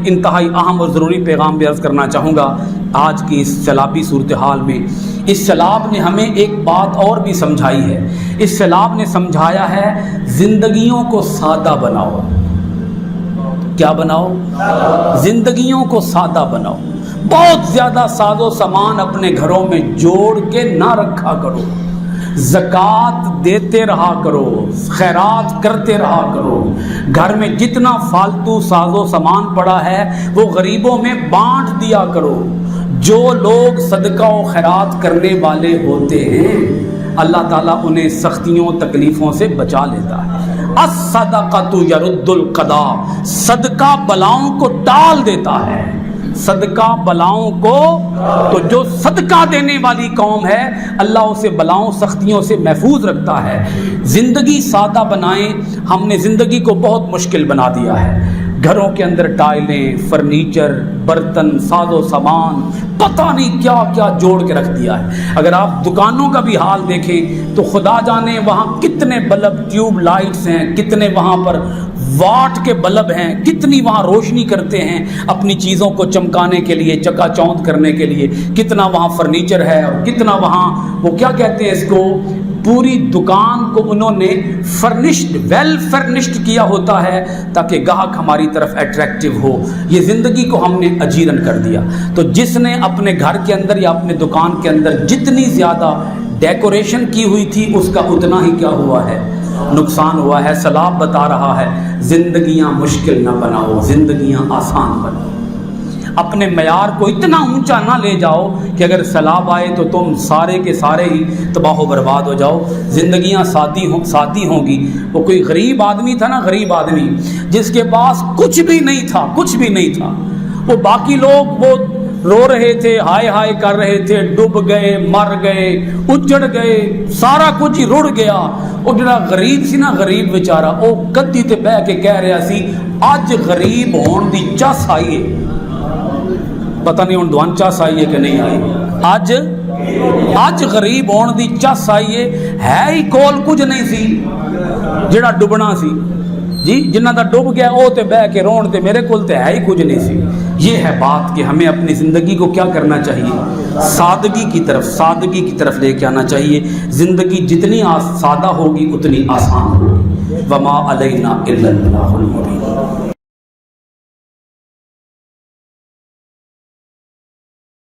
انتہائی اہم اور ضروری پیغام بھی عرض کرنا چاہوں گا آج کی اس سیلابی صورتحال میں۔ اس سیلاب نے ہمیں ایک بات اور بھی سمجھائی ہے، اس سیلاب نے سمجھایا ہے زندگیوں کو سادہ بناؤ۔ کیا بناؤ؟ زندگیوں کو سادہ بناؤ۔ بہت زیادہ ساز و سامان اپنے گھروں میں جوڑ کے نہ رکھا کرو، زکوٰۃ دیتے رہا کرو، خیرات کرتے رہا کرو، گھر میں جتنا فالتو ساز و سامان پڑا ہے وہ غریبوں میں بانٹ دیا کرو۔ جو لوگ صدقہ و خیرات کرنے والے ہوتے ہیں اللہ تعالیٰ انہیں سختیوں تکلیفوں سے بچا لیتا ہے۔ الصدقۃ یرد القضاء، صدقہ بلاؤں کو ٹال دیتا ہے، صدقہ بلاؤں کو، تو جو صدقہ دینے والی قوم ہے اللہ اسے بلاؤں سختیوں سے محفوظ رکھتا ہے۔ زندگی سادہ بنائیں، ہم نے زندگی کو بہت مشکل بنا دیا ہے۔ گھروں کے اندر ٹائلیں، فرنیچر، برتن، ساز و سامان، پتہ نہیں کیا کیا جوڑ کے رکھ دیا ہے۔ اگر آپ دکانوں کا بھی حال دیکھیں تو خدا جانے وہاں کتنے بلب، ٹیوب لائٹس ہیں، کتنے وہاں پر واٹ کے بلب ہیں، کتنی وہاں روشنی کرتے ہیں اپنی چیزوں کو چمکانے کے لیے، چکا چوندھ کرنے کے لیے، کتنا وہاں فرنیچر ہے اور کتنا وہاں وہ کیا کہتے ہیں اس کو، پوری دکان کو انہوں نے فرنشڈ، ویل فرنشڈ کیا ہوتا ہے تاکہ گاہک ہماری طرف اٹریکٹیو ہو۔ یہ زندگی کو ہم نے اجیرن کر دیا۔ تو جس نے اپنے گھر کے اندر یا اپنے دکان کے اندر جتنی زیادہ ڈیکوریشن کی ہوئی تھی اس کا اتنا ہی کیا ہوا ہے، نقصان ہوا ہے۔ سیلاب بتا رہا ہے زندگیاں مشکل نہ بناؤ، زندگیاں آسان بناؤ۔ اپنے معیار کو اتنا اونچا نہ لے جاؤ کہ اگر سیلاب آئے تو تم سارے کے سارے ہی تباہ و برباد ہو جاؤ۔ زندگیاں سادی ہوں گی۔ وہ کوئی غریب آدمی تھا نا، غریب آدمی جس کے پاس کچھ بھی نہیں تھا، کچھ بھی نہیں تھا، وہ باقی لوگ وہ رو رہے تھے، ہائے ہائے کر رہے تھے، ڈوب گئے، مر گئے، اجڑ گئے، سارا کچھ ہی رڑ گیا۔ وہ جڑا غریب سی نا، غریب بیچارہ، وہ گدی تے بہ کے کہہ رہا سی اج غریب ہون دی چس آئی ہے۔ پتہ نہیں ہوں دوان چس آئی ہے کہ نہیں آئی، اج غریب ہون دی چس آئی ہے ہی کول کچھ نہیں سی جڑا ڈبنا سی جی، جنہ دا ڈب گیا او تے بہ کے رون تے میرے کول تے ہے ہی کچھ نہیں سی۔ یہ ہے بات کہ ہمیں اپنی زندگی کو کیا کرنا چاہیے، سادگی کی طرف لے کے آنا چاہیے۔ زندگی جتنی سادہ ہوگی اتنی آسان ہوگی۔ وما علینا الا البلاغ المبین۔